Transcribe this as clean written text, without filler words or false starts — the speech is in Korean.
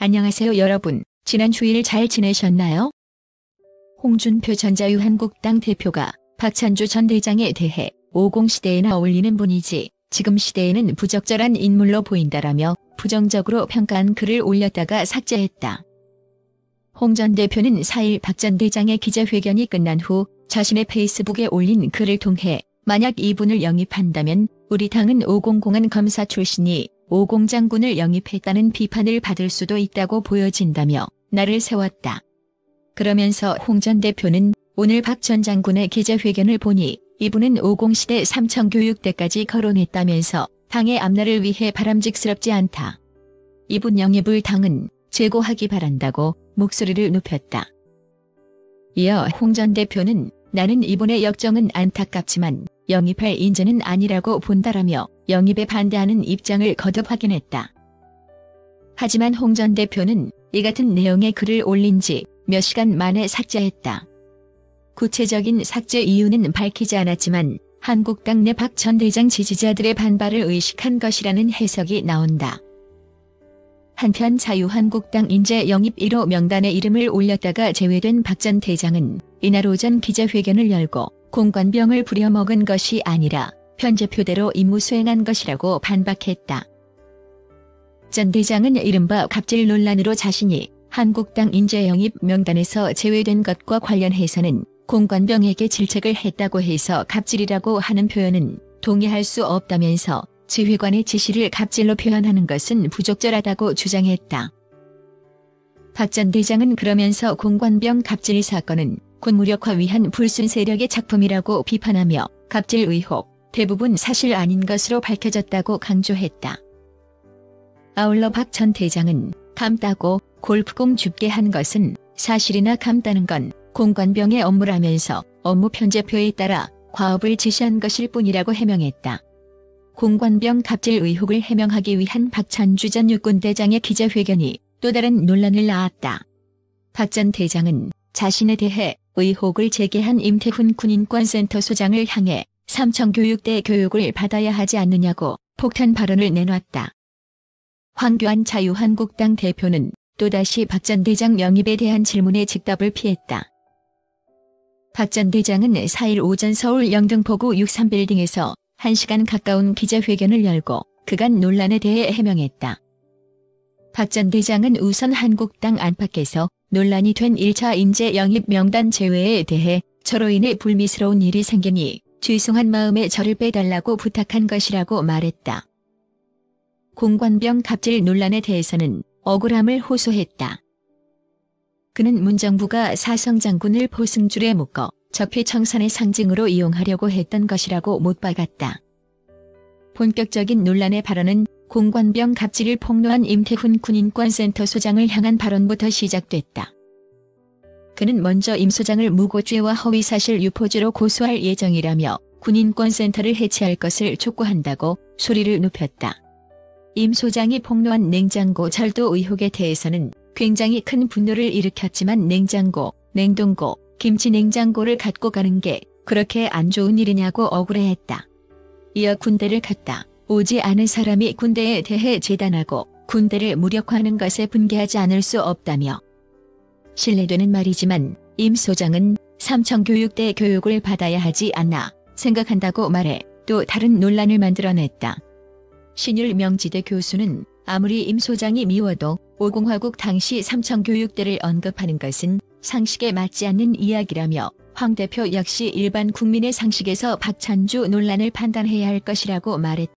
안녕하세요 여러분. 지난 주일 잘 지내셨나요? 홍준표 전 자유한국당 대표가 박찬주 전 대장에 대해 50시대에나 어울리는 분이지 지금 시대에는 부적절한 인물로 보인다라며 부정적으로 평가한 글을 올렸다가 삭제했다. 홍 전 대표는 4일 박 전 대장의 기자회견이 끝난 후 자신의 페이스북에 올린 글을 통해 만약 이분을 영입한다면 우리 당은 500한 검사 출신이 50장군을 영입했다는 비판을 받을 수도 있다고 보여진다며 날을 세웠다. 그러면서 홍 전 대표는 오늘 박 전 장군의 기자회견을 보니 이분은 50시대 삼청교육대까지 거론했다면서 당의 앞날을 위해 바람직스럽지 않다. 이분 영입을 당은 제고하기 바란다고 목소리를 높였다. 이어 홍 전 대표는 나는 이분의 역정은 안타깝지만 영입할 인재는 아니라고 본다라며 영입에 반대하는 입장을 거듭 확인했다. 하지만 홍 전 대표는 이 같은 내용의 글을 올린 지 몇 시간 만에 삭제했다. 구체적인 삭제 이유는 밝히지 않았지만 한국당 내 박 전 대장 지지자들의 반발을 의식한 것이라는 해석이 나온다. 한편 자유한국당 인재 영입 1호 명단에 이름을 올렸다가 제외된 박 전 대장은 이날 오전 기자회견을 열고 공관병을 부려먹은 것이 아니라 편제표대로 임무 수행한 것이라고 반박했다. 전 대장은 이른바 갑질 논란으로 자신이 한국당 인재 영입 명단에서 제외된 것과 관련해서는 공관병에게 질책을 했다고 해서 갑질이라고 하는 표현은 동의할 수 없다면서 지휘관의 지시를 갑질로 표현하는 것은 부적절하다고 주장했다. 박 전 대장은 그러면서 공관병 갑질 사건은 군무력화 위한 불순 세력의 작품이라고 비판하며 갑질 의혹 대부분 사실 아닌 것으로 밝혀졌다고 강조했다. 아울러 박 전 대장은 감따고 골프공 줍게 한 것은 사실이나 감따는 건 공관병의 업무라면서 업무 편제표에 따라 과업을 지시한 것일 뿐이라고 해명했다. 공관병 갑질 의혹을 해명하기 위한 박찬주 전 육군대장의 기자회견이 또 다른 논란을 낳았다. 박 전 대장은 자신에 대해 의혹을 제기한 임태훈 군인권센터 소장을 향해 삼청교육대 교육을 받아야 하지 않느냐고 폭탄 발언을 내놨다. 황교안 자유한국당 대표는 또다시 박 전 대장 영입에 대한 질문에 즉답을 피했다. 박 전 대장은 4일 오전 서울 영등포구 63빌딩에서 1시간 가까운 기자회견을 열고 그간 논란에 대해 해명했다. 박 전 대장은 우선 한국당 안팎에서 논란이 된 1차 인재 영입 명단 제외에 대해 저로 인해 불미스러운 일이 생기니 죄송한 마음에 저를 빼달라고 부탁한 것이라고 말했다. 공관병 갑질 논란에 대해서는 억울함을 호소했다. 그는 문정부가 사성장군을 포승줄에 묶어 적폐청산의 상징으로 이용하려고 했던 것이라고 못 박았다. 본격적인 논란의 발언은 공관병 갑질을 폭로한 임태훈 군인권센터 소장을 향한 발언부터 시작됐다. 그는 먼저 임 소장을 무고죄와 허위사실 유포죄로 고소할 예정이라며 군인권센터를 해체할 것을 촉구한다고 소리를 높였다. 임 소장이 폭로한 냉장고 절도 의혹에 대해서는 굉장히 큰 분노를 일으켰지만 냉장고, 냉동고, 김치 냉장고를 갖고 가는 게 그렇게 안 좋은 일이냐고 억울해했다. 이어 군대를 갔다 오지 않은 사람이 군대에 대해 재단하고 군대를 무력화하는 것에 분개하지 않을 수 없다며 신뢰되는 말이지만 임 소장은 삼청교육대 교육을 받아야 하지 않나 생각한다고 말해 또 다른 논란을 만들어냈다. 신율 명지대 교수는 아무리 임 소장이 미워도 50화국 당시 삼청교육대를 언급하는 것은 상식에 맞지 않는 이야기라며 황 대표 역시 일반 국민의 상식에서 박찬주 논란을 판단해야 할 것이라고 말했다.